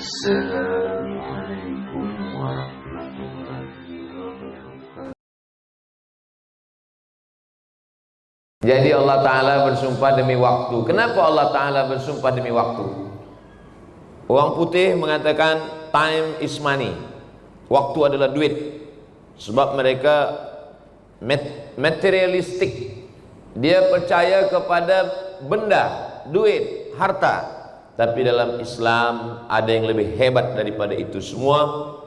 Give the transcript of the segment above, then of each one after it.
Assalamualaikum warahmatullahi wabarakatuh. Jadi Allah Ta'ala bersumpah demi waktu. Kenapa Allah Ta'ala bersumpah demi waktu? Orang putih mengatakan time is money. Waktu adalah duit. Sebab mereka materialistik. Dia percaya kepada benda, duit, harta. Tapi dalam Islam ada yang lebih hebat daripada itu semua,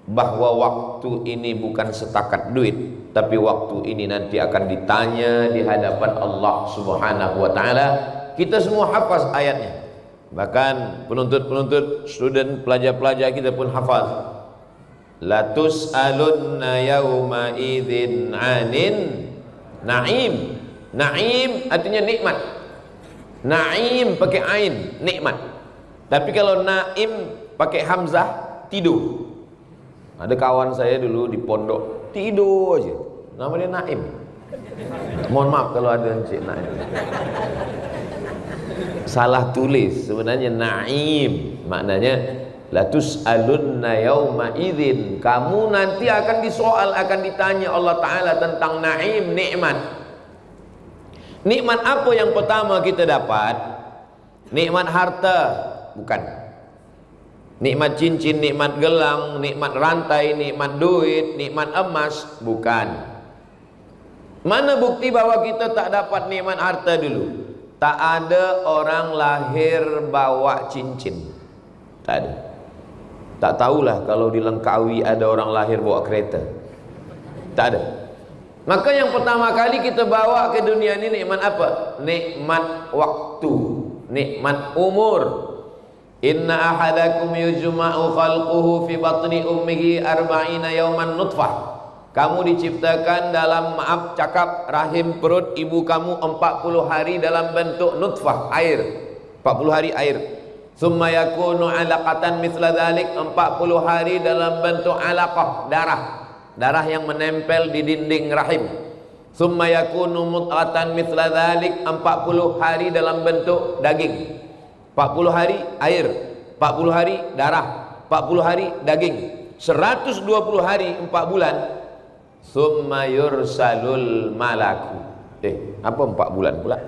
bahwa waktu ini bukan setakat duit, tapi waktu ini nanti akan ditanya di hadapan Allah Subhanahu wa taala. Kita semua hafaz ayatnya. Bahkan penuntut-penuntut, student, pelajar-pelajar kita pun hafaz. La tus'alunna yawma idzin 'anin na'im. Na'im artinya nikmat. Na'im pakai ain, nikmat. Tapi kalau na'im pakai hamzah, tidur. Ada kawan saya dulu di pondok, tidur aja. Nama dia Naim. Mohon maaf kalau ada Encik Naim. Salah tulis, sebenarnya Naim. Maknanya la tus'alunna yauma idzin. Kamu nanti akan disoal, akan ditanya Allah Ta'ala tentang Naim, nikmat. Nikmat apa yang pertama kita dapat? Nikmat harta? Bukan. Nikmat cincin, nikmat gelang, nikmat rantai, nikmat duit, nikmat emas? Bukan. Mana bukti bahwa kita tak dapat nikmat harta dulu? Tak ada orang lahir bawa cincin. Tak ada. Tak tahulah kalau di Langkawi ada orang lahir bawa kereta. Tak ada. Maka yang pertama kali kita bawa ke dunia ini nikmat apa? Nikmat waktu, nikmat umur. Inna ahadakum yujma'u khalquhu fi batni ummihi arba'ina yawman nutfah. Kamu diciptakan dalam, maaf cakap, rahim perut ibu kamu 40 hari dalam bentuk nutfah, air. 40 hari air. Summa yakunu 'alaqatan mithla dhalik, 40 hari dalam bentuk 'alaqah, darah. Darah yang menempel di dinding rahim. Summa yakunu mut'atan mithla dhalik, 40 hari dalam bentuk daging. 40 hari air, 40 hari darah, 40 hari daging, 120 hari 4 bulan. Summa yursalul malaku. Apa 4 bulan pula?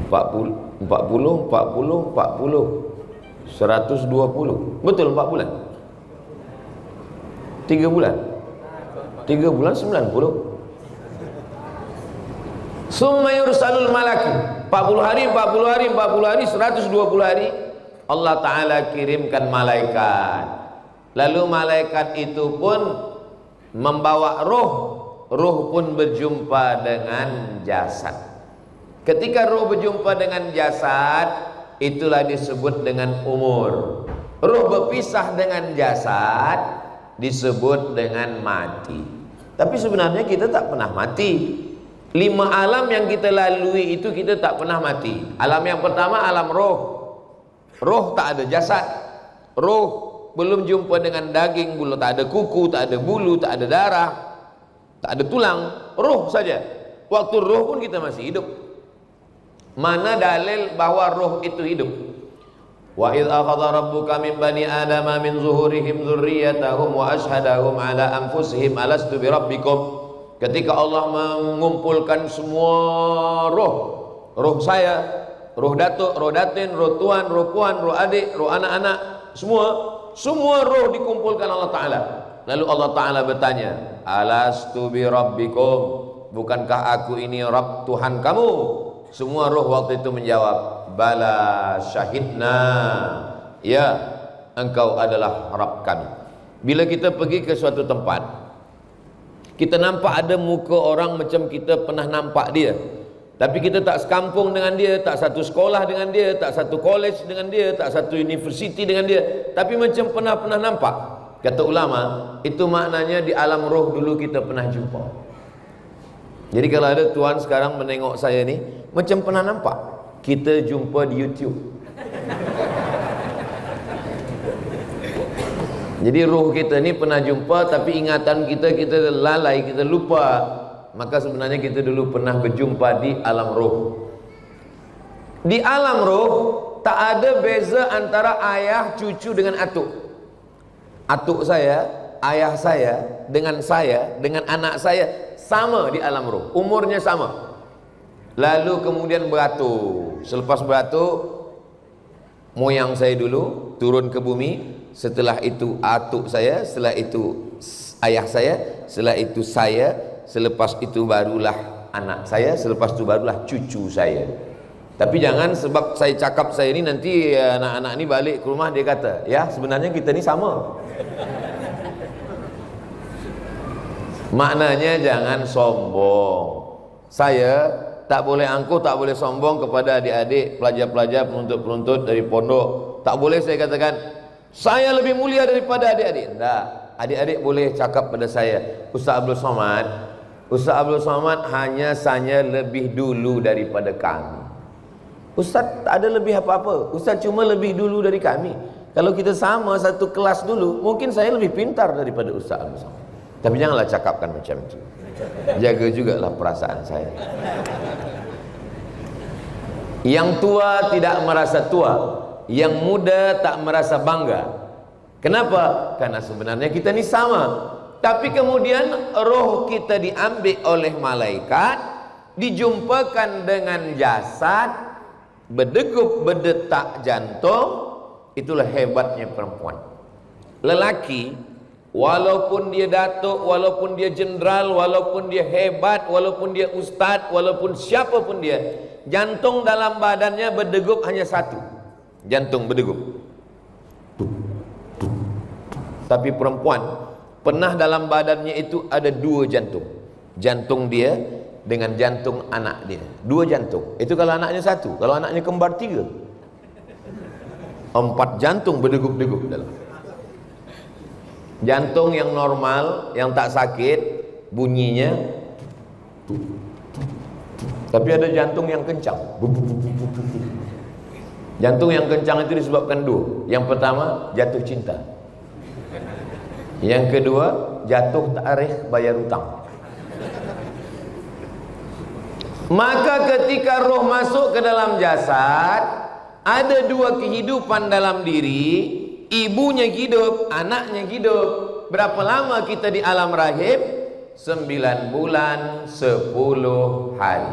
40, 120. Betul 4 bulan? 3 bulan? 3 bulan 90. Summa yursalul malaku. 40 hari, 40 hari, 40 hari, 120 hari Allah Ta'ala kirimkan malaikat. Lalu malaikat itu pun membawa roh. Roh pun berjumpa dengan jasad. Ketika roh berjumpa dengan jasad, itulah disebut dengan umur. Roh berpisah dengan jasad disebut dengan mati. Tapi sebenarnya kita tak pernah mati. 5 alam yang kita lalui itu kita tak pernah mati. Alam yang pertama alam roh. Roh tak ada jasad. Roh belum jumpa dengan daging, belum, tak ada kuku, tak ada bulu, tak ada darah, tak ada tulang. Roh saja. Waktu roh pun kita masih hidup. Mana dalil bahwa roh itu hidup? Wa idh akhadha rabbuka min bani adama min zuhurihim dzurriyyatahum wa ashhadahum ala anfusihim alastu bi rabbikum. Ketika Allah mengumpulkan semua roh, roh saya, roh datuk, roh datin, roh tuan, roh puan, roh adik, roh anak-anak, semua roh dikumpulkan Allah Ta'ala. Lalu Allah Ta'ala bertanya, alastu bi rabbikum, bukankah aku ini Rabb, Tuhan kamu? Semua roh waktu itu menjawab, bala syahidna, ya, engkau adalah Rabb kami. Bila kita pergi ke suatu tempat, kita nampak ada muka orang macam kita pernah nampak dia, tapi kita tak sekampung dengan dia, tak satu sekolah dengan dia, tak satu college dengan dia, tak satu university dengan dia, tapi macam pernah nampak. Kata ulama, itu maknanya di alam roh dulu kita pernah jumpa. Jadi kalau ada tuan sekarang menengok saya ni, macam pernah nampak, kita jumpa di YouTube. Jadi roh kita ni pernah jumpa, tapi ingatan kita lalai, kita lupa. Maka sebenarnya kita dulu pernah berjumpa di alam roh. Di alam roh tak ada beza antara ayah cucu dengan atuk. Atuk saya, ayah saya, dengan anak saya sama di alam roh, umurnya sama. Lalu kemudian beratur. Selepas beratur, moyang saya dulu turun ke bumi, setelah itu atuk saya, setelah itu ayah saya, setelah itu saya, selepas itu barulah anak saya, selepas itu barulah cucu saya. Tapi jangan sebab saya cakap saya ini nanti anak-anak ini balik ke rumah dia kata, ya sebenarnya kita ni sama. Maknanya jangan sombong. Saya tak boleh angkuh, tak boleh sombong kepada adik-adik, pelajar-pelajar, penuntut-penuntut dari pondok. Tak boleh saya katakan saya lebih mulia daripada adik-adik. Tak. Adik-adik boleh cakap pada saya, Ustaz Abdul Somad hanya saya lebih dulu daripada kami. Ustaz tak ada lebih apa-apa, Ustaz cuma lebih dulu dari kami. Kalau kita sama satu kelas dulu, mungkin saya lebih pintar daripada Ustaz Abdul Somad. Tapi janganlah cakapkan macam itu. Jaga jugalah perasaan saya. Yang tua tidak merasa tua, yang muda tak merasa bangga. Kenapa? Karena sebenarnya kita ni sama. Tapi kemudian roh kita diambil oleh malaikat, dijumpakan dengan jasad, berdegup berdetak jantung. Itulah hebatnya perempuan. Lelaki, walaupun dia datuk, walaupun dia jenderal, walaupun dia hebat, walaupun dia ustaz, walaupun siapapun dia, jantung dalam badannya berdegup hanya satu. Jantung berdegup. Tapi perempuan pernah dalam badannya itu ada dua jantung. Jantung dia dengan jantung anak dia. Dua jantung. Itu kalau anaknya satu. Kalau anaknya kembar tiga. 4 jantung berdegup-degup dalam. Jantung yang normal, yang tak sakit, bunyinya. Tapi ada jantung yang kencang. Jantung yang kencang itu disebabkan dua. Yang pertama, jatuh cinta. Yang kedua, jatuh tarikh bayar hutang. Maka ketika roh masuk ke dalam jasad, ada dua kehidupan dalam diri. Ibunya hidup, anaknya hidup. Berapa lama kita di alam rahim? 9 bulan 10 hari.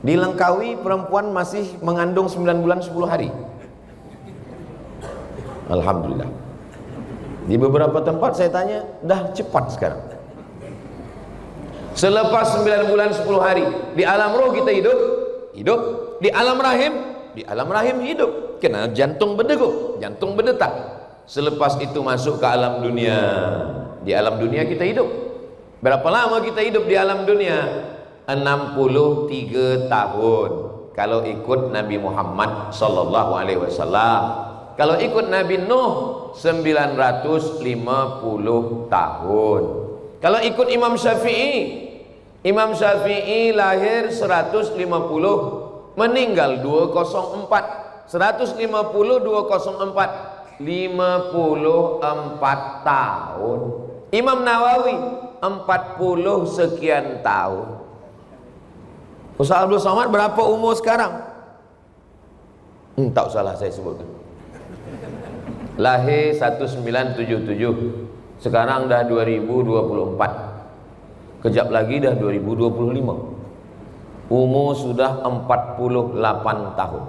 Di Langkawi perempuan masih mengandung 9 bulan 10 hari. Alhamdulillah. Di beberapa tempat saya tanya, dah cepat sekarang. Selepas 9 bulan 10 hari, di alam roh kita hidup. Di alam rahim hidup. Kena jantung berdegup, jantung berdetak. Selepas itu masuk ke alam dunia. Di alam dunia kita hidup. Berapa lama kita hidup di alam dunia? 63 tahun. Kalau ikut Nabi Muhammad sallallahu alaihi wasallam. Kalau ikut Nabi Nuh 950 tahun. Kalau ikut Imam Syafi'i lahir 150, meninggal 204. 150 204 54 tahun. Imam Nawawi 40 sekian tahun. Ustaz Abdul Somad berapa umur sekarang? Tak usahlah saya sebutkan. Lahir 1977. Sekarang dah 2024. Kejap lagi dah 2025. Umur sudah 48 tahun.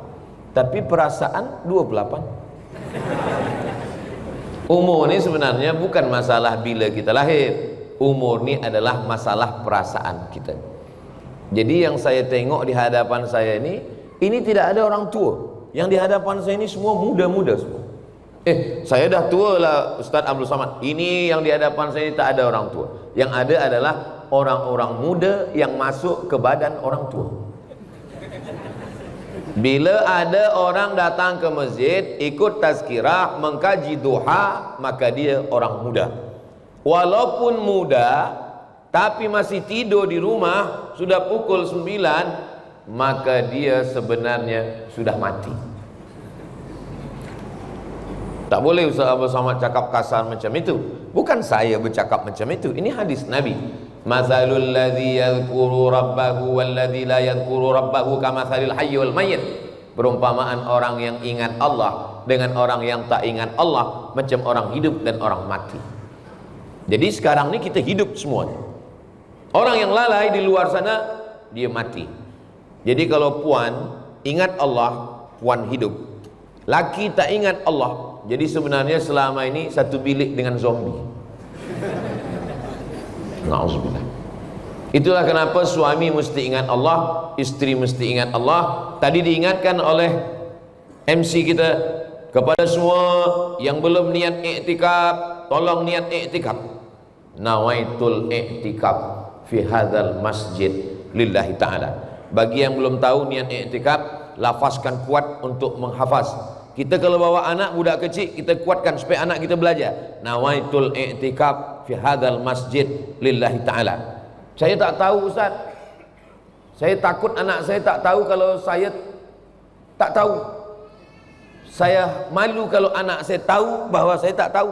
Tapi perasaan 28. Umur ni sebenarnya bukan masalah bila kita lahir. Umur ni adalah masalah perasaan kita. Jadi yang saya tengok di hadapan saya ini tidak ada orang tua. Yang di hadapan saya ini semua muda-muda semua. Saya dah tua lah Ustaz Abdul Somad. Ini yang di hadapan saya ini tak ada orang tua. Yang ada adalah orang-orang muda yang masuk ke badan orang tua. Bila ada orang datang ke masjid, ikut tazkirah, mengkaji duha, maka dia orang muda. Walaupun muda, tapi masih tidur di rumah, sudah pukul 9, maka dia sebenarnya sudah mati. Tak boleh Ustaz Abdul Somad cakap kasar macam itu. Bukan saya bercakap macam itu. Ini hadis Nabi. Mathalul ladzi yadhkuru rabbahu wal ladzi la yadhkuru rabbahu kamathalil hayy wal mayyit. Perumpamaan orang yang ingat Allah dengan orang yang tak ingat Allah macam orang hidup dan orang mati. Jadi sekarang ini kita hidup semuanya. Orang yang lalai di luar sana dia mati. Jadi kalau puan ingat Allah, puan hidup. Laki tak ingat Allah, jadi sebenarnya selama ini satu bilik dengan zombie. Na'udzubillah. Itulah kenapa suami mesti ingat Allah, istri mesti ingat Allah. Tadi diingatkan oleh MC kita, kepada semua yang belum niat iktikaf, tolong niat iktikaf. Nawaitul iktikaf fi hadzal masjid lillahi ta'ala. Bagi yang belum tahu niat iktikaf, lafazkan kuat untuk menghafaz. Kita kalau bawa anak budak kecil, kita kuatkan supaya anak kita belajar. Nawaitul iktikaf fi hadzal masjid lillahi ta'ala. Saya tak tahu Ustaz. Saya takut anak saya tak tahu kalau saya tak tahu. Saya malu kalau anak saya tahu bahwa saya tak tahu.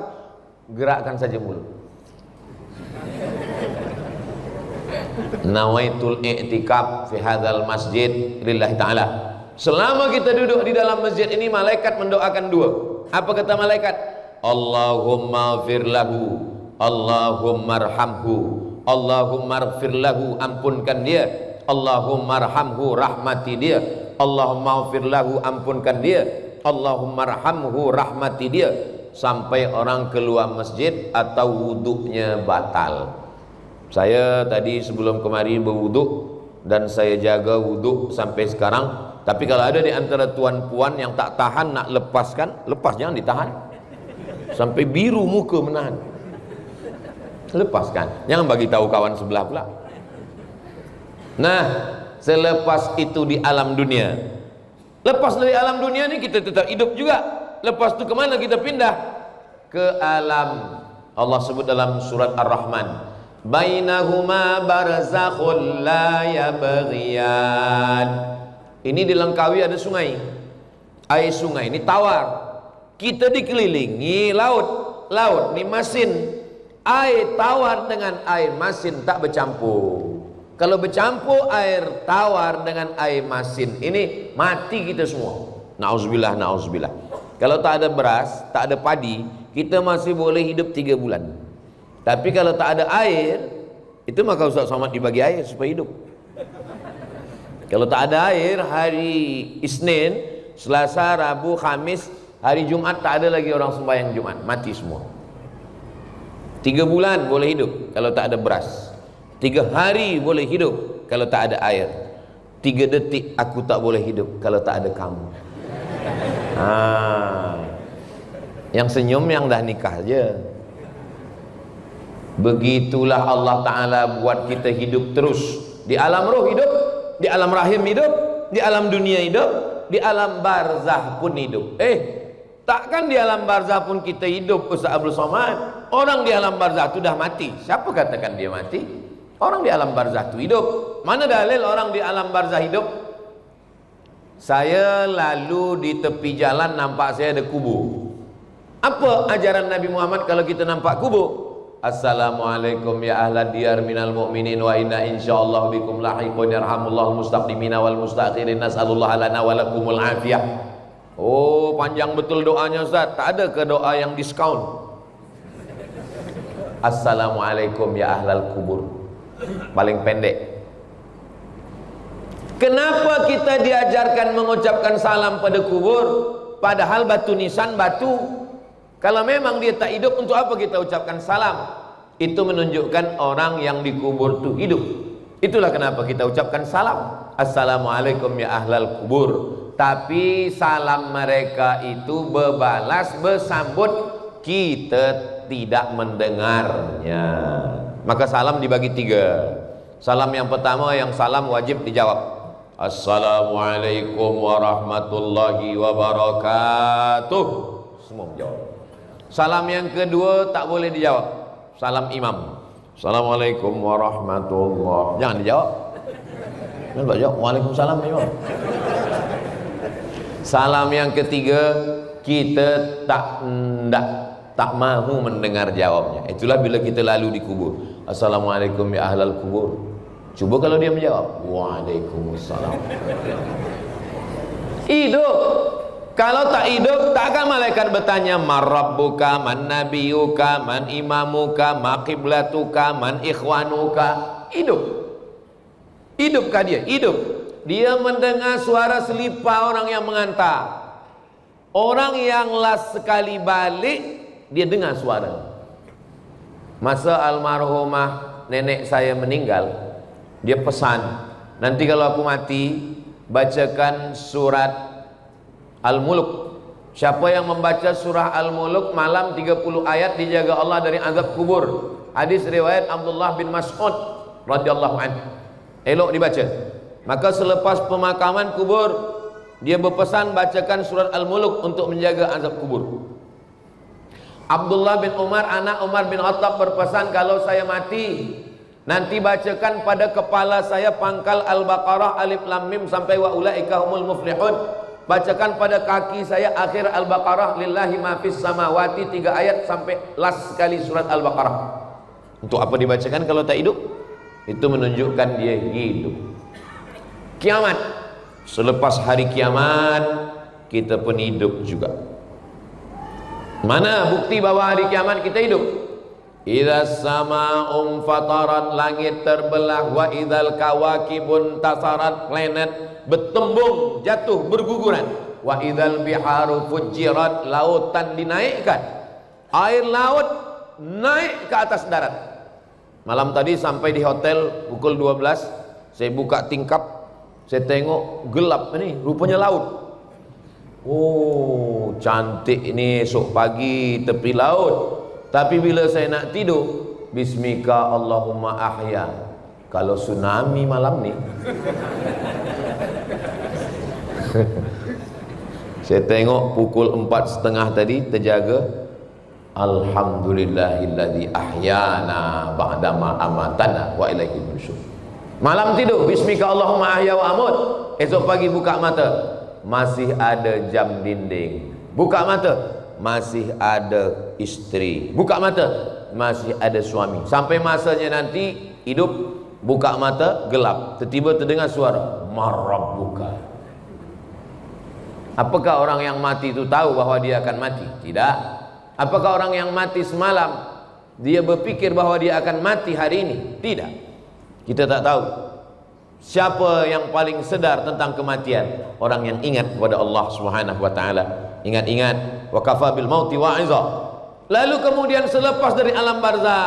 Gerakkan saja mulut. Nawaitul i'tikaf fi hadzal masjid lillahi ta'ala. Selama kita duduk di dalam masjid ini, malaikat mendoakan dua. Apa kata malaikat? Allahumma fir lahu, Allahumma arhamhu, Allahumma ighfir lahu, ampunkan dia. Allahumma arhamhu, rahmati dia. Allahumma ighfir lahu, ampunkan dia. Allahumma arhamhu, rahmati dia. Sampai orang keluar masjid atau wuduknya batal. Saya tadi sebelum kemari berwuduk dan saya jaga wuduk sampai sekarang. Tapi kalau ada di antara tuan puan yang tak tahan nak lepaskan, lepas, jangan ditahan. Sampai biru muka menahan. Lepaskan, jangan bagi tahu kawan sebelah pula. Nah, selepas itu di alam dunia, lepas dari alam dunia ini kita tetap hidup juga. Lepas itu kemana kita pindah? Ke alam, Allah sebut dalam surat Ar-Rahman, bainahuma barzakhul la yabghiyan. Ini dilengkapi ada sungai. Air sungai ini tawar. Kita dikelilingi laut. Laut ini masin. Air tawar dengan air masin tak bercampur. Kalau bercampur air tawar dengan air masin ini, mati kita semua. Na'udzubillah, na'udzubillah. Kalau tak ada beras, tak ada padi, kita masih boleh hidup 3 bulan. Tapi kalau tak ada air, itu maka Ustaz Somad dibagi air supaya hidup. Kalau tak ada air, hari Isnin, Selasa, Rabu, Khamis, hari Jumat tak ada lagi orang sembahyang Jumat, mati semua. 3 bulan boleh hidup kalau tak ada beras. 3 hari boleh hidup kalau tak ada air. 3 detik aku tak boleh hidup kalau tak ada kamu. Yang senyum yang dah nikah aja. Begitulah Allah Ta'ala buat kita hidup terus. Di alam roh hidup, di alam rahim hidup, di alam dunia hidup, di alam barzah pun hidup. Takkan di alam barzah pun kita hidup, Ustaz Abdul Somad? Orang di alam barzah itu dah mati. Siapa katakan dia mati? Orang di alam barzah itu hidup. Mana dalil orang di alam barzah hidup? Saya lalu di tepi jalan nampak saya ada kubur. Apa ajaran Nabi Muhammad kalau kita nampak kubur? Assalamualaikum ya ahla diyar minal mu'minin wa inna insyaallah bikum lahiqun yarhamullahu mustaqdimina wal mustakhirin nas'alullah lana wa lakumul afiyah. Oh, panjang betul doanya Ustaz. Tak ada ke doa yang diskaun? Assalamualaikum ya ahlal kubur. Paling pendek. Kenapa kita diajarkan mengucapkan salam pada kubur? Padahal batu nisan batu. Kalau memang dia tak hidup, untuk apa kita ucapkan salam? Itu menunjukkan orang yang dikubur itu hidup. Itulah kenapa kita ucapkan salam. Assalamualaikum ya ahlal kubur. Tapi salam mereka itu berbalas, bersambut, kita tidak mendengarnya. Maka salam dibagi 3. Salam yang pertama, yang salam wajib dijawab. Assalamualaikum warahmatullahi wabarakatuh. Semua menjawab. Salam yang kedua tak boleh dijawab. Salam imam. Assalamualaikum warahmatullahi. Jangan dijawab. Jangan jawab. Waalaikumsalam imam. Salam yang ketiga, kita tak mahu mendengar jawabnya. Itulah bila kita lalu di kubur. Assalamualaikum ya ahlal kubur. Cuba kalau dia menjawab, Waalaikumsalam. Hidup. Kalau tak hidup, takkan malaikat bertanya man rabbuka, man nabiyuka, man imamuka, ma qiblatuka, man ikhwanuka. Hidup. Hidupkah dia? Hidup. Dia mendengar suara selipar orang yang mengantar. Orang yang last sekali balik, dia dengar suara. Masa almarhumah nenek saya meninggal, dia pesan, nanti kalau aku mati, bacakan surat Al-Mulk. Siapa yang membaca surah Al-Mulk malam 30 ayat dijaga Allah dari azab kubur. Hadis riwayat Abdullah bin Mas'ud radhiyallahu anhu. Elok dibaca. Maka selepas pemakaman kubur, dia berpesan bacakan surat Al-Mulk untuk menjaga azab kubur. Abdullah bin Umar, anak Umar bin Khattab berpesan, kalau saya mati, nanti bacakan pada kepala saya pangkal Al-Baqarah alif lam mim sampai wa ulaika humul muflihun. Bacakan pada kaki saya akhir Al-Baqarah lillahi ma fis samawati 3 ayat sampai last sekali surat Al-Baqarah. Untuk apa dibacakan kalau tak hidup? Itu menunjukkan dia hidup. Kiamat. Selepas hari kiamat, kita pun hidup juga. Mana bukti bahwa hari kiamat kita hidup? Idza sama'um fatarat, langit terbelah, wa idzal kawakibun tasarat, planet bertembung, jatuh, berguguran, wa idzal biharu fujirat, lautan dinaikkan, air laut naik ke atas darat. Malam tadi sampai di hotel pukul 12, saya buka tingkap, saya tengok gelap ini, rupanya laut. Oh, cantik ini esok pagi tepi laut. Tapi bila saya nak tidur, bismika Allahumma ahya. Kalau tsunami malam ni, saya tengok pukul 4:30 tadi terjaga. Alhamdulillahilladzi ahyana ba'dama amatana wa ilaihi nusyur. Malam tidur, bismika Allahumma ahya wa amut. Esok pagi buka mata, masih ada jam dinding. Buka mata, masih ada istri. Buka mata, masih ada suami. Sampai masanya nanti hidup, buka mata, gelap. Tiba-tiba terdengar suara, marabbuka. Apakah orang yang mati itu tahu bahwa dia akan mati? Tidak. Apakah orang yang mati semalam dia berpikir bahwa dia akan mati hari ini? Tidak. Kita tak tahu. Siapa yang paling sedar tentang kematian? Orang yang ingat kepada Allah Subhanahu wa taala. Ingat-ingat, wa kafa bil mauti wa'iza. Lalu kemudian selepas dari alam barzah,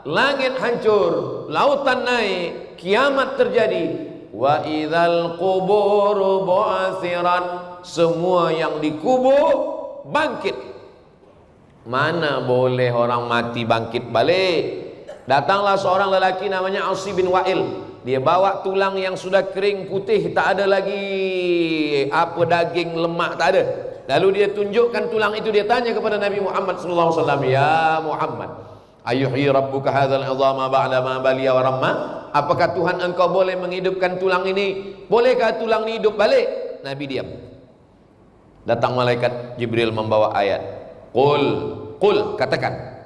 langit hancur, lautan naik, kiamat terjadi. Wa idzal qubur bu'athirat, semua yang dikubur bangkit. Mana boleh orang mati bangkit balik? Datanglah seorang lelaki namanya Asi bin Wa'il. Dia bawa tulang yang sudah kering putih, tak ada lagi apa daging, lemak, tak ada. Lalu dia tunjukkan tulang itu, dia tanya kepada Nabi Muhammad sallallahu alaihi wasallam, "Ya Muhammad, ayuhyi rabbuka hadzal 'idhama ba'da ma baliya wa ramma?" Apakah Tuhan engkau boleh menghidupkan tulang ini? Bolehkah tulang ini hidup balik? Nabi diam. Datang malaikat Jibril membawa ayat. Qul, katakan.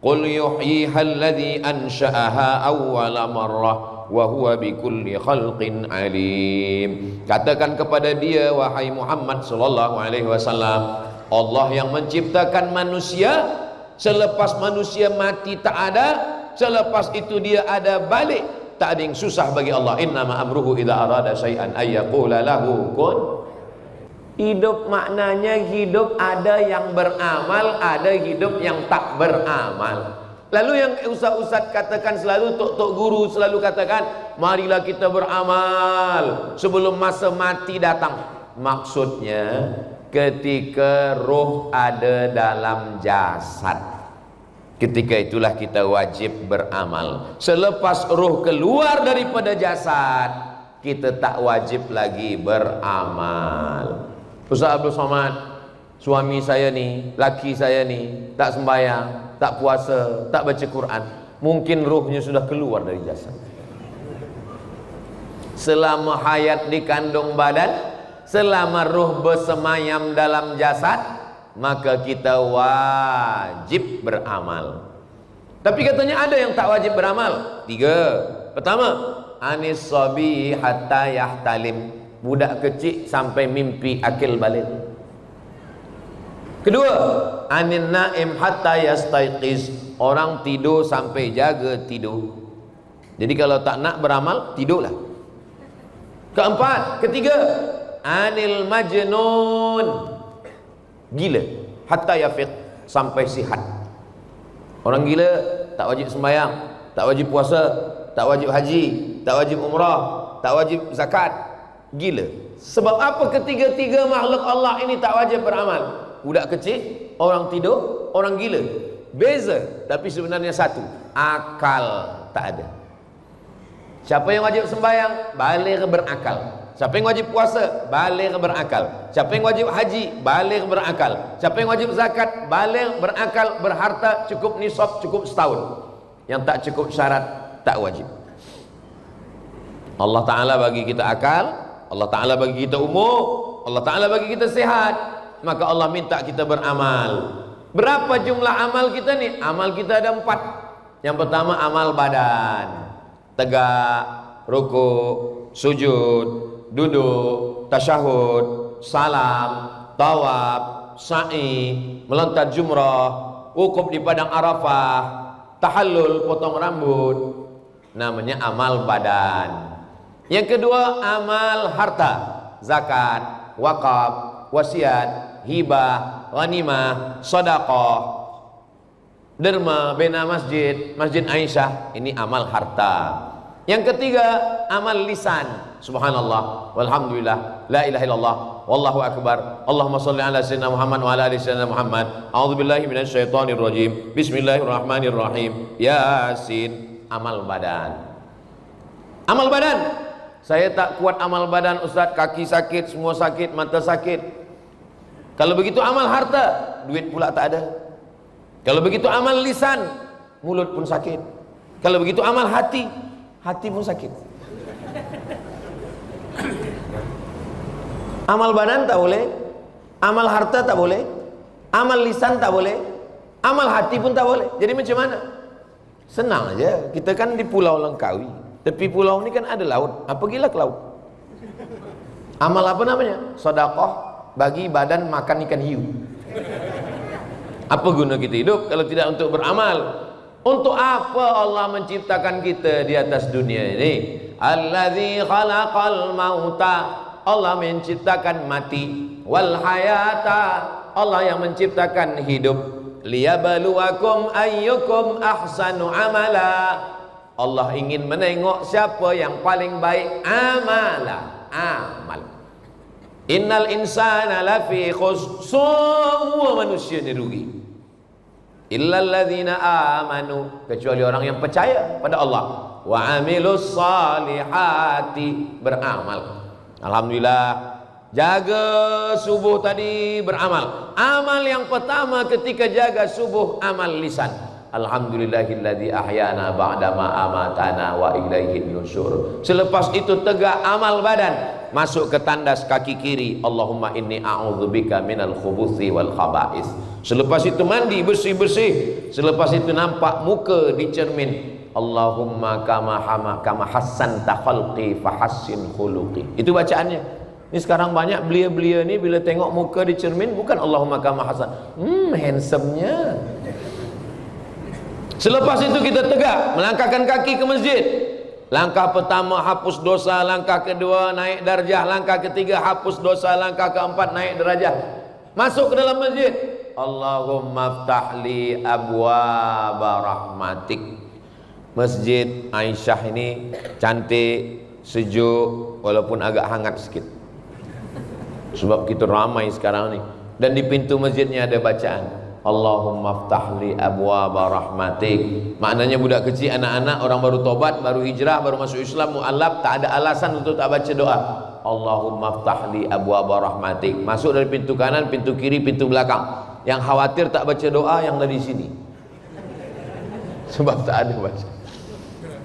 Qul yuhyiha alladhi ansha'aha awwala marrah wa huwa bikulli khalqin alim. Katakan kepada dia, wahai Muhammad sallallahu alaihi wasallam, Allah yang menciptakan manusia, selepas manusia mati tak ada, selepas itu dia ada balik, tak ada yang susah bagi Allah. Innama amruhu idza arada syai'an ay yaqula lahu kun. Hidup maknanya hidup ada yang beramal, ada hidup yang tak beramal. Lalu yang ustaz-ustaz katakan selalu, tok-tok guru selalu katakan, marilah kita beramal sebelum masa mati datang. Maksudnya ketika roh ada dalam jasad, ketika itulah kita wajib beramal. Selepas roh keluar daripada jasad, kita tak wajib lagi beramal. Ustaz Abdul Somad, suami saya ni, laki saya ni tak sembahyang, tak puasa, tak baca Quran. Mungkin rohnya sudah keluar dari jasad. Selama hayat di kandung badan, selama roh bersemayam dalam jasad, maka kita wajib beramal. Tapi katanya ada yang tak wajib beramal. 3. Pertama, anis sabi hatta yahtalim. budak kecil sampai mimpi akil balik. Kedua, anin naim hatta yastaiqiz, orang tidur sampai jaga tidur. Jadi kalau tak nak beramal, tidurlah. Ketiga, anil majnun, gila, hatta yafiq, sampai sihat. Orang gila tak wajib sembahyang, tak wajib puasa, tak wajib haji, tak wajib umrah, tak wajib zakat. Gila. Sebab apa ketiga-tiga makhluk Allah ini tak wajib beramal? Budak kecil, orang tidur, orang gila. Beza, tapi sebenarnya satu, akal tak ada. Siapa yang wajib sembahyang? Baligh berakal. Siapa yang wajib puasa? Baligh berakal. Siapa yang wajib haji? Baligh berakal. Siapa yang wajib zakat? Baligh berakal, berharta, cukup nisab, cukup setahun. Yang tak cukup syarat, tak wajib. Allah Ta'ala bagi kita akal, Allah Ta'ala bagi kita umur, Allah Ta'ala bagi kita sehat, maka Allah minta kita beramal. Berapa jumlah amal kita nih? Amal kita ada 4. Yang pertama amal badan, tegak, rukuk, sujud, duduk, tasyahud, salam, tawaf, sa'i, melontar jumrah, wukuf di padang Arafah, tahallul, potong rambut, namanya amal badan. Yang kedua amal harta, zakat, wakaf, wasiat, hibah, ghanimah, sedekah, derma, bina masjid, Masjid Aisyah, ini amal harta. Yang ketiga amal lisan, subhanallah, walhamdulillah, la ilaha illallah, wallahu akbar, Allahumma salli ala sayyidina Muhammad wa ala ali sayyidina Muhammad, a'udzubillahi minasyaitonir rajim, bismillahirrahmanirrahim, yasin. Amal badan. Amal badan, saya tak kuat amal badan Ustaz, kaki sakit, semua sakit, mata sakit. Kalau begitu amal harta, duit pula tak ada. Kalau begitu amal lisan, mulut pun sakit. Kalau begitu amal hati, hati pun sakit. Amal badan tak boleh, amal harta tak boleh, amal lisan tak boleh, amal hati pun tak boleh. Jadi macam mana? Senang aja. Kita kan di Pulau Langkawi, tepi pulau ni kan ada laut. Pergilah ke laut. Amal apa namanya? Sedekah, bagi badan makan ikan hiu. Apa guna kita hidup kalau tidak untuk beramal? Untuk apa Allah menciptakan kita di atas dunia ini? Allazi khalaqal mauta, Allah menciptakan mati, wal hayata, Allah yang menciptakan hidup, liyabluwakum ayyukum ahsanu amala, Allah ingin menengok siapa yang paling baik amala, amal. Innal insana lafi khusr, semua manusia ni rugi, illal ladzina amanu, kecuali orang yang percaya pada Allah, wa amilus salihati, beramal. Alhamdulillah, jaga subuh tadi beramal. Amal yang pertama ketika jaga subuh, amal lisan. Alhamdulillahilladzi ahyana ba'dama amatana wa ilaihin nusyur. Selepas itu tegak amal badan, masuk ke tandas kaki kiri, Allahumma inni a'udzubika minal khubuthi wal khaba'is. Selepas itu mandi bersih-bersih. Selepas itu nampak muka di cermin, Allahumma kama hassanta khalqi fahassin khuluqi. Itu bacaannya. Ini sekarang banyak belia-belia ni bila tengok muka di cermin bukan Allahumma kama hassan, handsome-nya. Selepas itu kita tegak, melangkahkan kaki ke masjid. Langkah pertama hapus dosa, langkah kedua naik darjah, langkah ketiga hapus dosa, langkah keempat naik derajat. Masuk ke dalam masjid, Allahumma ftahli abwaaba rahmatik. Masjid Aisyah ini cantik, sejuk, walaupun agak hangat sikit. Sebab kita ramai sekarang ni. Dan di pintu masjidnya ada bacaan Allahumma ftahli abwaaba rahmatik. Maknanya budak kecil, anak-anak, orang baru tobat, baru hijrah, baru masuk Islam, mu'alaf, tak ada alasan untuk tak baca doa Allahumma ftahli abwaaba rahmatik. Masuk dari pintu kanan, pintu kiri, pintu belakang. Yang khawatir tak baca doa yang dari sini, sebab tak ada baca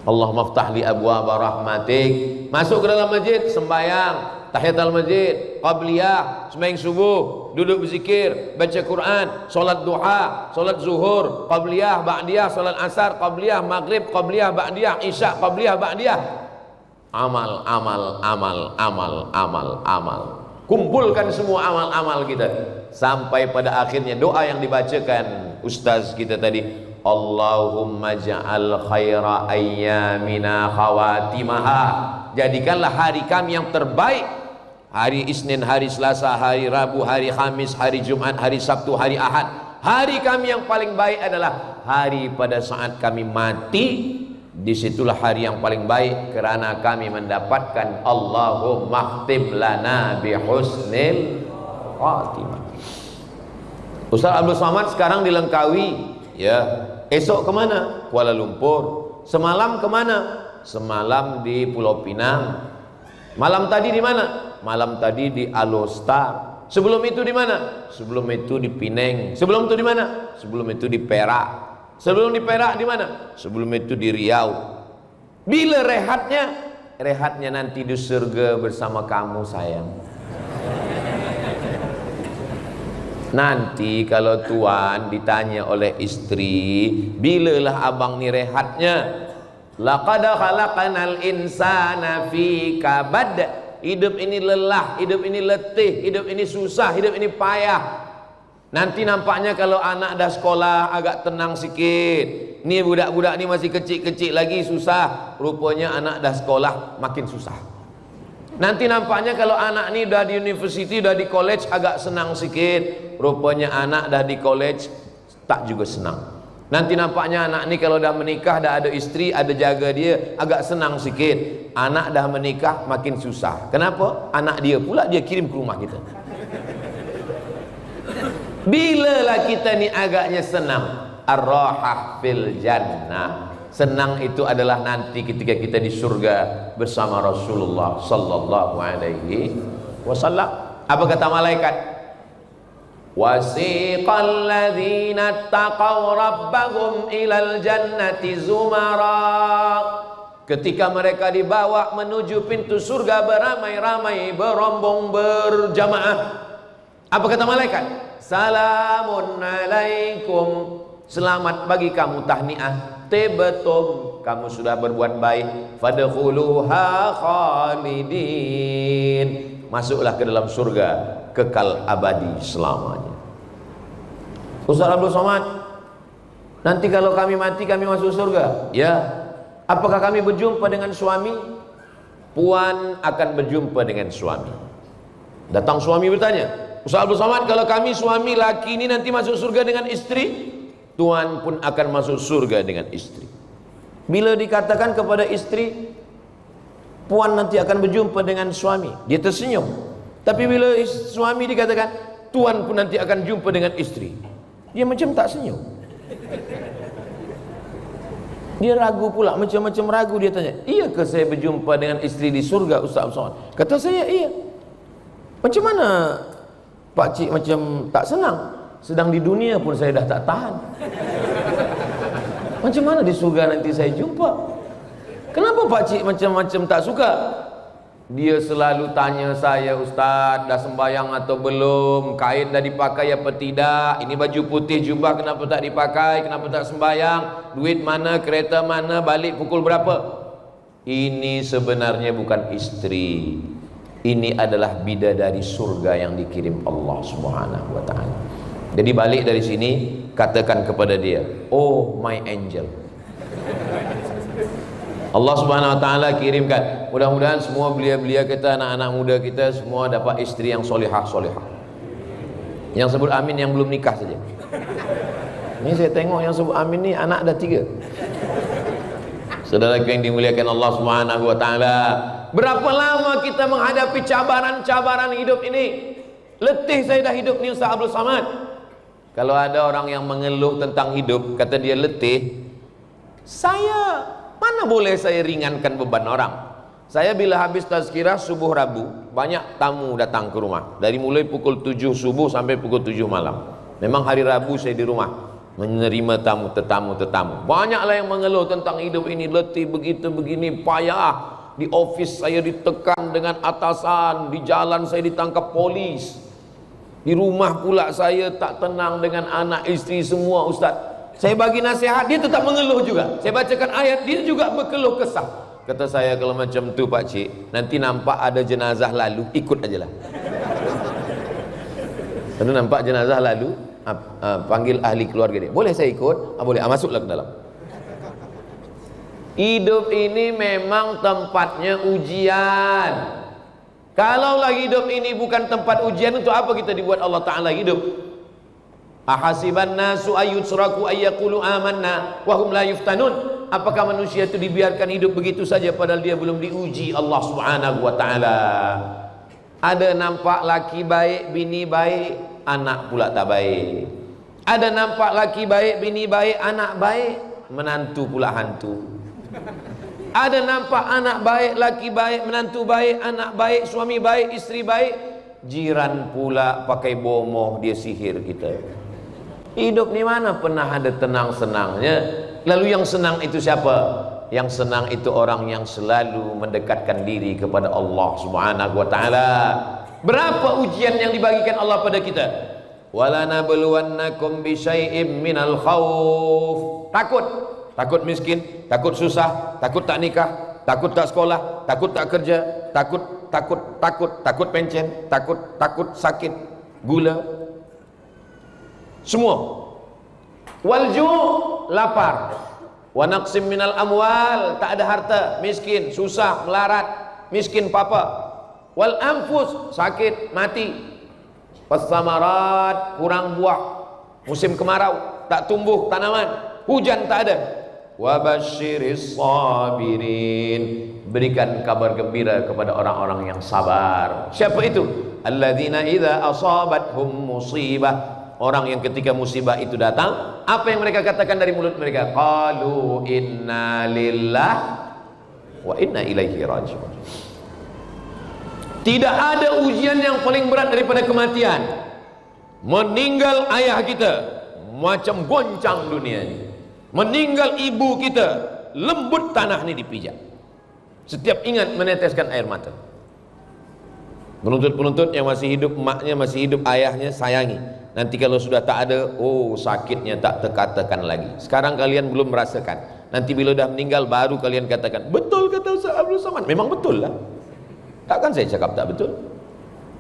Allahumma ftahli abwaaba rahmatik. Masuk ke dalam masjid, sembahyang tahiyatul masjid, qabliyah, sembahyang subuh, duduk berzikir, baca Quran, solat duha, solat zuhur, qabliyah, ba'diyah, solat asar, qabliyah, maghrib, qabliyah, ba'diyah, isya, qabliyah, ba'diyah. Amal, amal, amal, amal, amal, amal. Kumpulkan semua amal-amal kita sampai pada akhirnya doa yang dibacakan ustaz kita tadi, Allahumma ja'al khaira ayyamina khawatimaha. Jadikanlah hari kami yang terbaik, hari Isnin, hari Selasa, hari Rabu, hari Khamis, hari Jumat, hari Sabtu, hari Ahad. Hari kami yang paling baik adalah hari pada saat kami mati. Disitulah hari yang paling baik kerana kami mendapatkan Allahumma khtim lana bihusnil khatimah. Ustaz Abdul Somad sekarang di Langkawi, ya. Esok kemana? Kuala Lumpur. Semalam kemana? Semalam di Pulau Pinang. Malam tadi di mana? Malam tadi di Alostar. Sebelum itu di mana? Sebelum itu di Pineng. Sebelum itu di mana? Sebelum itu di Perak. Sebelum di Perak di mana? Sebelum itu di Riau. Bila rehatnya? Rehatnya nanti di surga bersama kamu sayang. Nanti kalau tuan ditanya oleh istri, bilalah abang ni rehatnya? Laqad khalaqanal insana fi kabad. Hidup ini lelah, hidup ini letih, hidup ini susah, hidup ini payah. Nanti nampaknya kalau anak dah sekolah agak tenang sikit. Ni budak-budak ni masih kecil-kecil lagi susah. Rupanya anak dah sekolah makin susah. Nanti nampaknya kalau anak ni dah di university, dah di college agak senang sikit. Rupanya anak dah di college tak juga senang. Nanti nampaknya anak ni kalau dah menikah, dah ada istri, ada jaga dia, agak senang sikit. Anak dah menikah makin susah. Kenapa? Anak dia pula dia kirim ke rumah kita. Bilalah kita ni agaknya senang. Ar-rahah fil jannah. Senang itu adalah nanti ketika kita di surga bersama Rasulullah sallallahu alaihi wasallam. Apa kata malaikat? Wasiqal ladzina taqaw rabbahum ilal jannati zumara. Ketika mereka dibawa menuju pintu surga beramai-ramai, berombong, berjamaah. Apa kata malaikat? Salamun alaikum. Selamat bagi kamu, tahniah, tibtum, kamu sudah berbuat baik. Fadkhuluha khalidin. Masuklah ke dalam surga kekal abadi selamanya. Ustaz Abdul Somad, nanti kalau kami mati kami masuk surga, ya. Apakah kami berjumpa dengan suami? Puan akan berjumpa dengan suami. Datang suami bertanya, Ustaz Abdul Somad, kalau kami suami laki ini nanti masuk surga dengan istri, tuan pun akan masuk surga dengan istri. Bila dikatakan kepada istri, puan nanti akan berjumpa dengan suami, dia tersenyum. Tapi bila suami dikatakan, tuan pun nanti akan jumpa dengan istri, dia macam tak senyum. Dia ragu pula, macam-macam ragu. Dia tanya, iyakah saya berjumpa dengan istri di surga Ustaz Abdul Somad? Kata saya, iya. Macam mana Pak Cik macam tak senang? Sedang di dunia pun saya dah tak tahan. Macam mana di surga nanti saya jumpa? Kenapa Pak Cik macam-macam tak suka? Dia selalu tanya saya, Ustaz, dah sembahyang atau belum? Kain dah dipakai apa tidak? Ini baju putih jubah kenapa tak dipakai? Kenapa tak sembahyang? Duit mana? Kereta mana? Balik pukul berapa? Ini sebenarnya bukan istri. Ini adalah bidadari surga yang dikirim Allah Subhanahu wa taala. Jadi balik dari sini, katakan kepada dia, oh my angel. Allah Subhanahu wa taala kirimkan. Mudah-mudahan semua belia-belia kita, anak-anak muda kita semua dapat istri yang solihah-solihah. Yang sebut amin yang belum nikah saja. Ini saya tengok yang sebut amin ni anak dah 3. Saudara yang dimuliakan Allah Subhanahu wa taala, berapa lama kita menghadapi cabaran-cabaran hidup ini? Letih saya dah hidup ni Ustaz Abdul Somad. Kalau ada orang yang mengeluh tentang hidup, kata dia letih, mana boleh saya ringankan beban orang? Saya bila habis tazkirah subuh Rabu, banyak tamu datang ke rumah. Dari mulai pukul 7 subuh sampai pukul 7 malam. Memang hari Rabu saya di rumah menerima tetamu. Banyaklah yang mengeluh tentang hidup ini, letih, begitu, begini, payah. Di office saya ditekan dengan atasan, di jalan saya ditangkap polis, di rumah pula saya tak tenang dengan anak istri semua. Ustaz, saya bagi nasihat, dia tetap mengeluh juga. Saya bacakan ayat, dia juga berkeluh kesah. kata saya kalau macam tu Pak Cik, nanti nampak ada jenazah lalu, ikut aja lah. Lalu nampak jenazah lalu, panggil ahli keluarga dia, boleh saya ikut? Boleh, masuklah ke dalam. Hidup ini memang tempatnya ujian. Kalaulah hidup ini bukan tempat ujian, untuk apa kita dibuat Allah Ta'ala hidup? Ahasiban nasu ayyutsraku ayyaqulu amanna wa hum la yuftanun. Apakah manusia itu dibiarkan hidup begitu saja padahal dia belum diuji Allah Subhanahu wa taala? Ada nampak laki baik, bini baik, anak pula tak baik. Ada nampak laki baik, bini baik, anak baik, menantu pula hantu. Ada nampak anak baik, laki baik, menantu baik, anak baik, suami baik, istri baik, jiran pula pakai bomoh, dia sihir kita. Hidup ni mana pernah ada tenang-senangnya. Lalu yang senang itu siapa? Yang senang itu orang yang selalu mendekatkan diri kepada Allah Subhanahu wa taala. Berapa ujian yang dibagikan Allah pada kita? Wala nabluwannakum bisyai'im minal khauf. Takut miskin, takut susah, takut tak nikah, takut tak sekolah, takut tak kerja, takut pencen, takut sakit, gula, semua. Walju', lapar. Wa naqsim minal amwal, tak ada harta, miskin, susah, melarat, miskin papa. Wal anfus, sakit, mati. Wassamarat, kurang buah, musim kemarau, tak tumbuh tanaman, hujan tak ada. Wa basyiris sabirin, berikan kabar gembira kepada orang-orang yang sabar. Siapa itu? Alladzina idza asabathum musibah, orang yang ketika musibah itu datang, apa yang mereka katakan dari mulut mereka? Qalu inna lillahi wa inna ilaihi raji'un. Tidak ada ujian yang paling berat daripada kematian. Meninggal ayah kita, macam goncang dunia ini. Meninggal ibu kita, lembut tanah ini dipijak. Setiap ingat meneteskan air mata. Penuntut-penuntut yang masih hidup, emaknya masih hidup, ayahnya sayangi. Nanti kalau sudah tak ada, oh sakitnya tak terkatakan lagi. Sekarang kalian belum merasakan. Nanti bila dah meninggal baru kalian katakan, betul kata Ustaz Abdul Somad. Memang betul lah. Takkan saya cakap tak betul?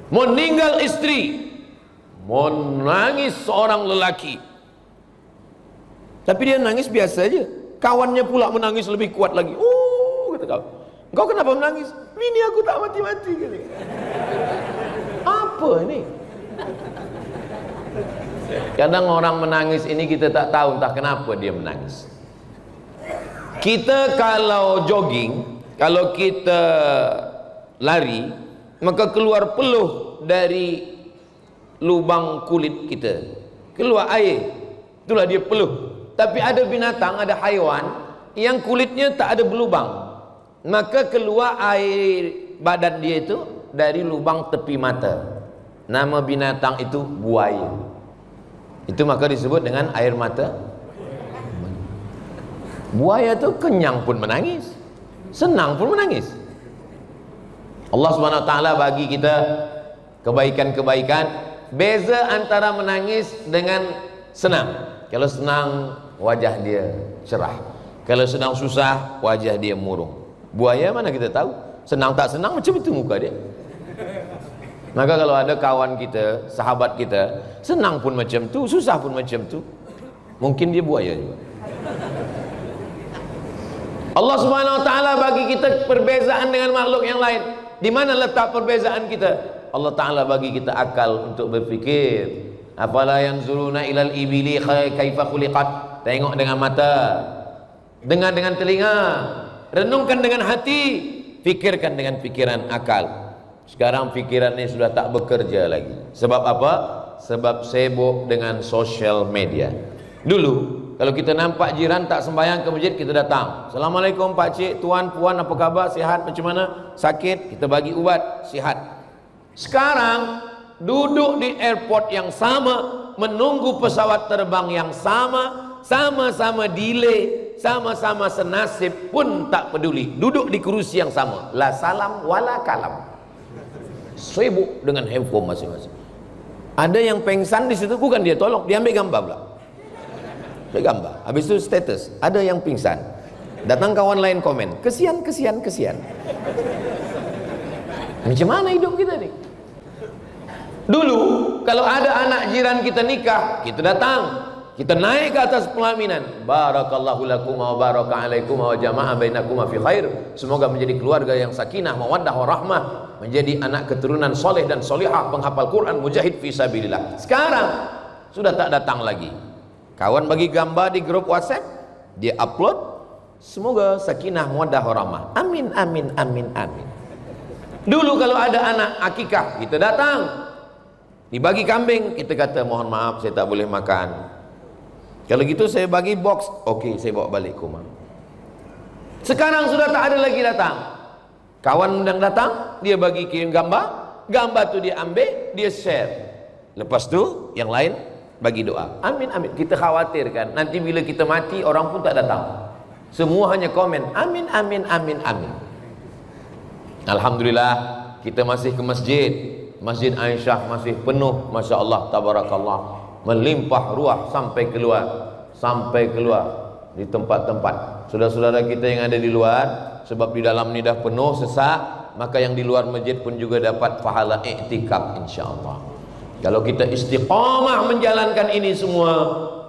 Meninggal istri, menangis seorang lelaki, tapi dia nangis biasa aja. Kawannya pula menangis lebih kuat lagi. Oh, kata kau, engkau kenapa menangis? Bini aku tak mati-mati. Apa ini? Kadang orang menangis ini kita tak tahu entah kenapa dia menangis. Kita kalau jogging, kalau kita lari, maka keluar peluh dari lubang kulit kita, keluar air, itulah dia peluh. Tapi ada binatang, ada haiwan yang kulitnya tak ada berlubang, maka keluar air badan dia itu dari lubang tepi mata. Nama binatang itu buaya. Itu maka disebut dengan air mata. Buaya itu kenyang pun menangis, senang pun menangis. Allah Subhanahu wa taala bagi kita kebaikan-kebaikan. Beza antara menangis dengan senang. Kalau senang wajah dia cerah, kalau sedang susah wajah dia murung. Buaya mana kita tahu, senang tak senang macam itu muka dia. Maka kalau ada kawan kita, sahabat kita, senang pun macam tu, susah pun macam tu, mungkin dia buaya juga. Allah Subhanahu wa taala bagi kita perbezaan dengan makhluk yang lain. Di mana letak perbezaan kita? Allah Ta'ala bagi kita akal untuk berfikir. Afala yanzuruna ilal ibili kaifa khuliqat. Tengok dengan mata, dengar dengan telinga, renungkan dengan hati, fikirkan dengan pikiran akal. Sekarang pikiran ini sudah tak bekerja lagi. Sebab apa? Sebab sibuk dengan social media. Dulu kalau kita nampak jiran tak sembahyang ke masjid, kita datang. Assalamualaikum Pak Cik, Tuan, Puan, apa khabar? Sihat? Macam mana? Sakit? Kita bagi ubat, sihat. Sekarang duduk di airport yang sama, menunggu pesawat terbang yang sama, sama-sama delay, sama-sama senasib pun tak peduli. Duduk di kerusi yang sama, la salam wala kalam. Sibuk dengan handphone masing-masing. Ada yang pengsan di situ, bukan dia tolong, dia ambil gambar pula. Ambil gambar. Habis itu status, ada yang pingsan. Datang kawan lain komen, kesian. Macam mana hidup kita nih? Dulu kalau ada anak jiran kita nikah, kita datang, kita naik ke atas pelaminan. Barakallahu lakum wa baraka alaikum wa jama'a bainakum fi khair. Semoga menjadi keluarga yang sakinah, mawaddah warahmah, menjadi anak keturunan soleh dan solihah, penghafal Quran, mujahid fi sabilillah. Sekarang sudah tak datang lagi. Kawan bagi gambar di grup WhatsApp, dia upload, semoga sakinah, mawaddah warahmah. Amin. Dulu kalau ada anak akikah, kita datang, dibagi kambing, kita kata mohon maaf saya tak boleh makan. Kalau gitu saya bagi box, okey saya bawa balik ke rumah. Sekarang sudah tak ada lagi datang. Kawan undang datang, dia bagi kirim gambar tu dia ambil, dia share. Lepas tu yang lain bagi doa. Amin. Kita khawatir kan, nanti bila kita mati orang pun tak datang. Semua hanya komen amin. Alhamdulillah kita masih ke masjid. Masjid Aisyah masih penuh, Masya Allah, Tabarakallah, melimpah ruah sampai keluar di tempat-tempat. Saudara-saudara kita yang ada di luar, sebab di dalam ni dah penuh sesak, maka yang di luar masjid pun juga dapat pahala iktikaf insya-Allah. Kalau kita istiqamah menjalankan ini semua,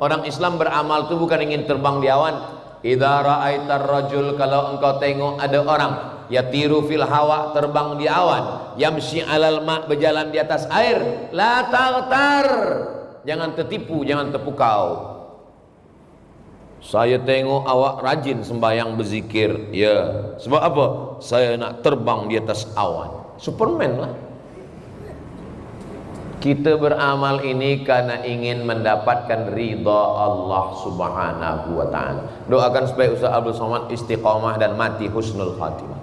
orang Islam beramal tu bukan ingin terbang di awan. Idza ra'aitar rajul, kalau engkau tengok ada orang yatiru fil hawa, terbang di awan, yamshi alal ma, berjalan di atas air, la taghtar, jangan tertipu, jangan terpukau. Saya tengok awak rajin sembahyang berzikir, ya, sebab apa? Saya nak terbang di atas awan. Superman lah. Kita beramal ini karena ingin mendapatkan ridha Allah Subhanahu wa ta'ala. Doakan supaya Ustaz Abdul Somad istiqamah dan mati husnul khatimah.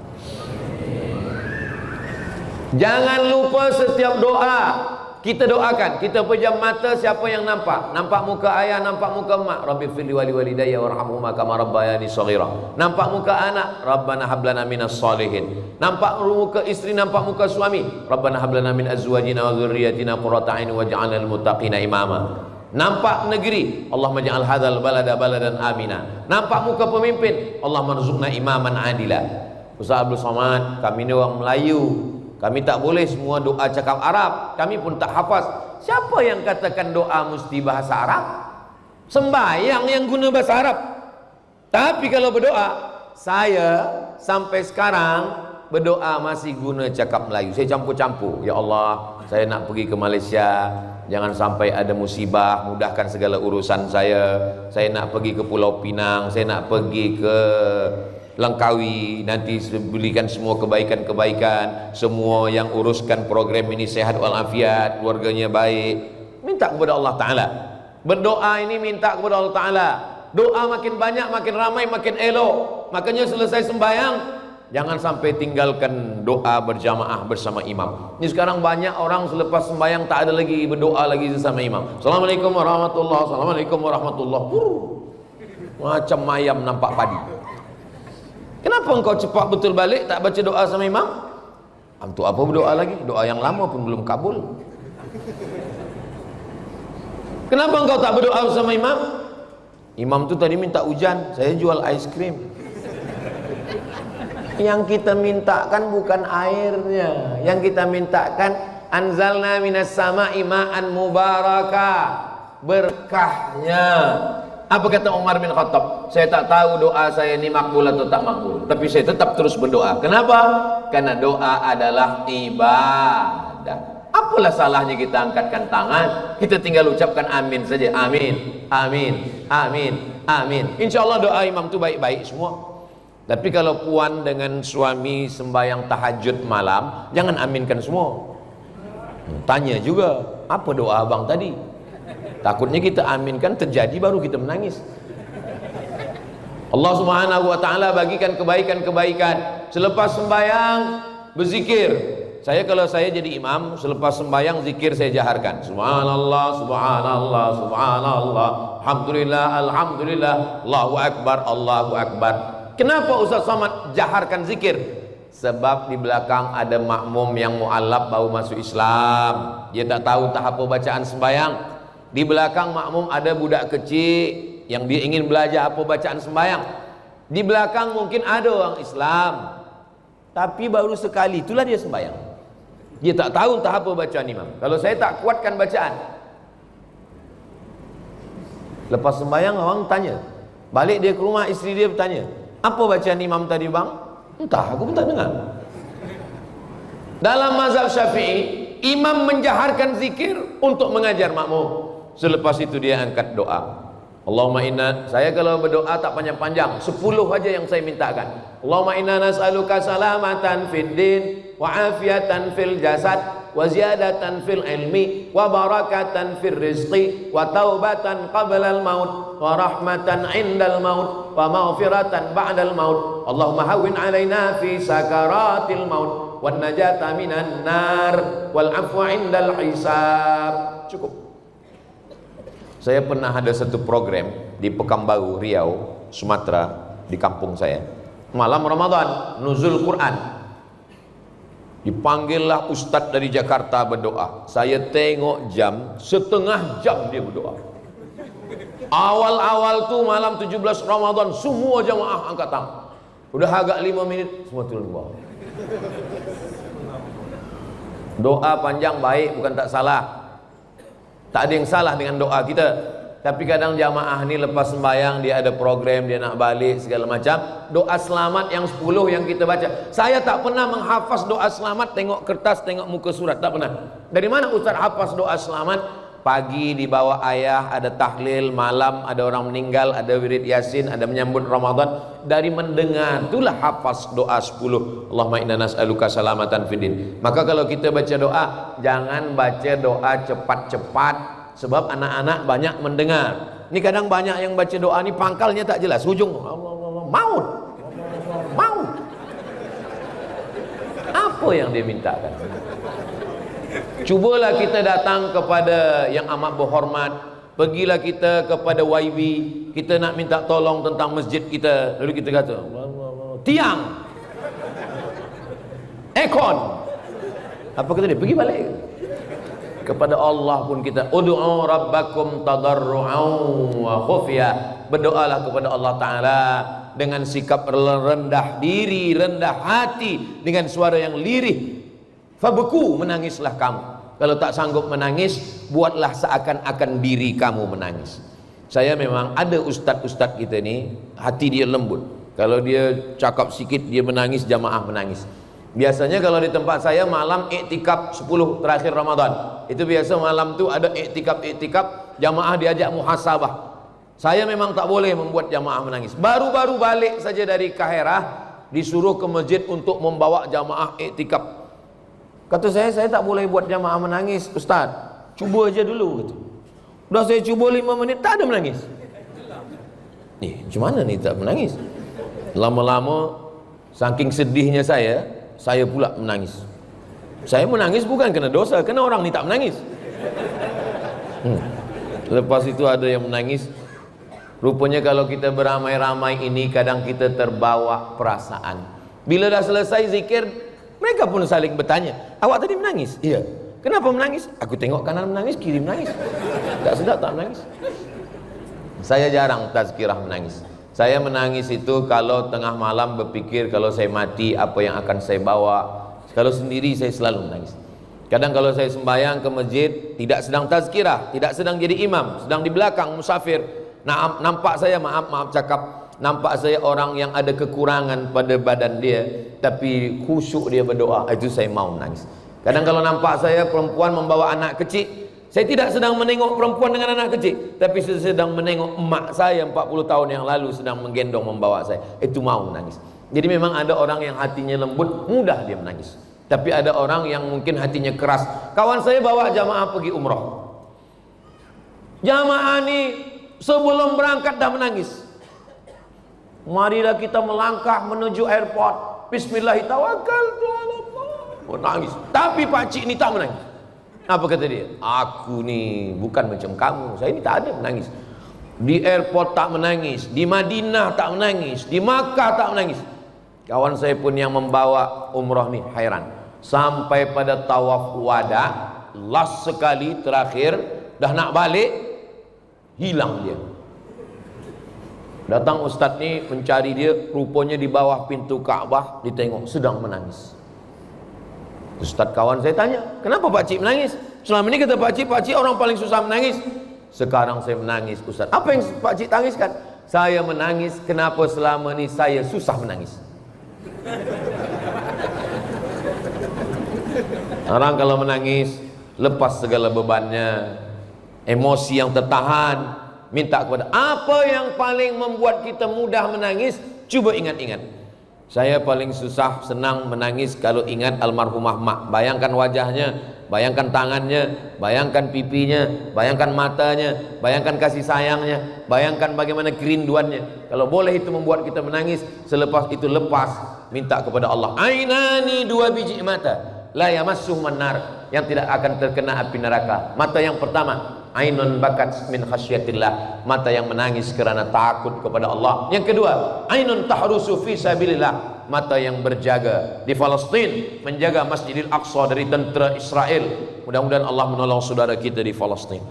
Jangan lupa setiap doa kita doakan, kita pejam mata, siapa yang nampak muka ayah, nampak muka mak, Rabbi firli wali walidayya warhamhuma kama rabbayani shaghira, nampak muka anak, Rabbana hablana minas sholihin, nampak muka istri, nampak muka suami, Rabbana hablana min azwajina wa dzurriyyatina qurrata a'yun waj'alna lil muttaqina imama, nampak negeri, Allahumma ja'al hadzal balada baladan amina, nampak muka pemimpin, Allah marzuqna imaman adila. Ustaz Abdul Somad, kami ni orang Melayu, kami tak boleh semua doa cakap Arab, kami pun tak hafaz. Siapa yang katakan doa mesti bahasa Arab? Sembahyang yang guna bahasa Arab. Tapi kalau berdoa, saya sampai sekarang berdoa masih guna cakap Melayu. Saya campur-campur. Ya Allah, saya nak pergi ke Malaysia, jangan sampai ada musibah, mudahkan segala urusan saya. Saya nak pergi ke Pulau Pinang, saya nak pergi ke Langkawi, nanti belikan semua kebaikan-kebaikan, semua yang uruskan program ini sehat walafiat, keluarganya baik. Minta kepada Allah Ta'ala. Berdoa ini minta kepada Allah Ta'ala. Doa makin banyak, makin ramai, makin elok. Makanya selesai sembahyang, jangan sampai tinggalkan doa berjamaah bersama imam. Ini sekarang banyak orang selepas sembahyang tak ada lagi berdoa lagi bersama imam. Assalamualaikum warahmatullahi wabarakatuh. Assalamualaikum warahmatullahi wabarakatuh. Macam ayam nampak padi. Kenapa engkau cepat betul balik tak baca doa sama imam? Untuk apa berdoa lagi? Doa yang lama pun belum kabul. Kenapa engkau tak berdoa sama imam? Imam tu tadi minta hujan, saya jual aiskrim. Yang kita mintakan bukan airnya, yang kita mintakan anzalna minas sama'i ma'an mubarakah, berkahnya. Apa kata Umar bin Khattab? Saya tak tahu doa saya ini makbul atau tak makbul, tapi saya tetap terus berdoa. Kenapa? Karena doa adalah ibadah. Apalah salahnya kita angkatkan tangan, kita tinggal ucapkan amin saja. Amin, amin, amin, amin. Insya Allah doa imam itu baik-baik semua. Tapi kalau puan dengan suami sembahyang tahajud malam, jangan aminkan semua. Tanya juga, apa doa abang tadi? Takutnya kita aminkan terjadi baru kita menangis. Allah Subhanahu wa ta'ala bagikan kebaikan-kebaikan. Selepas sembahyang berzikir. Kalau saya jadi imam, selepas sembahyang zikir saya jaharkan. Subhanallah, subhanallah, subhanallah, alhamdulillah, alhamdulillah, Allahu akbar, Allahu akbar. Kenapa Ustaz Somad jaharkan zikir? Sebab di belakang ada makmum yang mu'allab baru masuk Islam, dia tak tahu tahap bacaan sembahyang. Di belakang makmum ada budak kecil yang dia ingin belajar apa bacaan sembahyang. Di belakang mungkin ada orang Islam, tapi baru sekali itulah dia sembahyang. Dia tak tahu entah apa bacaan imam. Kalau saya tak kuatkan bacaan, lepas sembahyang orang tanya, balik dia ke rumah, isteri dia bertanya, apa bacaan imam tadi bang? Entah, aku pun tak dengar. Dalam mazhab Syafi'i, imam menjaharkan zikir untuk mengajar makmum. Selepas itu dia angkat doa. Allahumma inna, saya kalau berdoa tak panjang-panjang, 10 aja yang saya mintakan. Allahumma inna nas'aluka salamatan fid din wa afiatan fil jasad wa ziyadatan fil ilmi wa barakatan fil rizqi wa taubatan qabla al maut wa rahmatan indal maut wa maghfiratan ba'dal maut. Allahumma hawwin alaina fi sakaratil maut wan najata minan nar wal afwa indal hisab. Cukup. Saya pernah ada satu program di Pekanbaru, Riau, Sumatera, di kampung saya. Malam Ramadan, nuzul Quran. Dipanggillah ustadz dari Jakarta berdoa. Saya tengok jam, setengah jam dia berdoa. Awal-awal tuh malam 17 Ramadan, semua jamaah angkat tangan. Udah agak 5 menit, semua turun bawah. Doa panjang baik, bukan tak salah. Tak ada yang salah dengan doa kita. Tapi kadang jamaah ni lepas sembahyang, dia ada program, dia nak balik segala macam. Doa selamat yang 10 yang kita baca, saya tak pernah menghafaz doa selamat. Tengok kertas, tengok muka surat, tak pernah. Dari mana ustaz hafaz doa selamat? Pagi dibawa ayah, ada tahlil. Malam ada orang meninggal, ada wirid yasin, ada menyambut Ramadan. Dari mendengar itulah hafaz doa 10. Allahumma inna nas'aluka salamatan fiddin. Maka kalau kita baca doa, jangan baca doa cepat-cepat, sebab anak-anak banyak mendengar. Ini kadang banyak yang baca doa ni pangkalnya tak jelas, hujung maut. Maut. Apa yang dia mintakan? Cubalah kita datang kepada yang amat berhormat. Pergilah kita kepada YB, kita nak minta tolong tentang masjid kita. Lalu kita kata, tiang, ekon, apa kata dia? Pergi balik kepada Allah pun kita, ud'u rabbakum tadarru'an wa khufya. Berdoalah kepada Allah Ta'ala dengan sikap rendah diri, rendah hati, dengan suara yang lirih. Fabeku, menangislah kamu. Kalau tak sanggup menangis, buatlah seakan-akan diri kamu menangis. Saya memang ada ustaz-ustaz kita ni, hati dia lembut. Kalau dia cakap sikit, dia menangis, jamaah menangis. Biasanya kalau di tempat saya malam iktikaf 10 terakhir Ramadan, itu biasa malam tu ada iktikaf, jamaah diajak muhasabah. Saya memang tak boleh membuat jamaah menangis. Baru-baru balik saja dari Kaherah, disuruh ke masjid untuk membawa jamaah iktikaf. Kata saya tak boleh buat jamaah menangis, ustaz. Cuba aja dulu gitu. Udah saya cuba 5 menit, tak ada menangis. Macam mana ni tak menangis? Lama-lama saking sedihnya saya pula menangis. Saya menangis bukan kena dosa, kena orang ni tak menangis. Lepas itu ada yang menangis. Rupanya kalau kita beramai-ramai ini, kadang kita terbawa perasaan. Bila dah selesai zikir, mereka pun saling bertanya, awak tadi menangis? Iya. Kenapa menangis? Aku tengok kanan menangis, kiri menangis. Tak sedap tak menangis. Saya jarang tazkirah menangis. Saya menangis itu kalau tengah malam berfikir kalau saya mati apa yang akan saya bawa. Kalau sendiri saya selalu menangis. Kadang kalau saya sembahyang ke masjid, tidak sedang tazkirah, tidak sedang jadi imam, sedang di belakang musafir, nampak saya, maaf cakap, nampak saya orang yang ada kekurangan pada badan dia, tapi khusyuk dia berdoa, itu saya mau menangis. Kadang kalau nampak saya perempuan membawa anak kecil, saya tidak sedang menengok perempuan dengan anak kecil, tapi saya sedang menengok emak saya 40 tahun yang lalu sedang menggendong membawa saya, itu mau menangis. Jadi memang ada orang yang hatinya lembut, mudah dia menangis. Tapi ada orang yang mungkin hatinya keras. Kawan saya bawa jamaah pergi umrah, jamaah ni sebelum berangkat dah menangis. Marilah kita melangkah menuju airport. Bismillahirrahmanirrahim. Menangis. Tapi pakcik ni tak menangis. Apa kata dia? Aku ni bukan macam kamu. Saya ni tak ada menangis. Di airport tak menangis, di Madinah tak menangis, di Makkah tak menangis. Kawan saya pun yang membawa umrah ni hairan. Sampai pada tawaf wada, last sekali terakhir, dah nak balik, hilang dia. Datang ustadz ni mencari dia, rupanya di bawah pintu Ka'bah ditengok sedang menangis. Ustadz kawan saya tanya, kenapa Pak Cik menangis? Selama ini kata Pak Cik orang paling susah menangis. Sekarang saya menangis Ustadz. Apa yang Pak Cik tangiskan? Saya menangis kenapa selama ini saya susah menangis. Orang kalau menangis lepas segala bebannya, emosi yang tertahan, minta kepada apa yang paling membuat kita mudah menangis. Cuba ingat-ingat. Saya paling susah senang menangis kalau ingat almarhumah mak. Bayangkan wajahnya, bayangkan tangannya, bayangkan pipinya, bayangkan matanya, bayangkan kasih sayangnya, bayangkan bagaimana kerinduannya. Kalau boleh itu membuat kita menangis, selepas itu lepas minta kepada Allah. Ainani, dua biji mata, la yamassuhum an-nar, yang tidak akan terkena api neraka. Mata yang pertama, ainun bakat min khasyatillah, mata yang menangis kerana takut kepada Allah. Yang kedua, ainun tahrusu fi sabilillah, mata yang berjaga di Palestin, menjaga Masjidil Aqsa dari tentera Israel. Mudah-mudahan Allah menolong saudara kita di Palestin.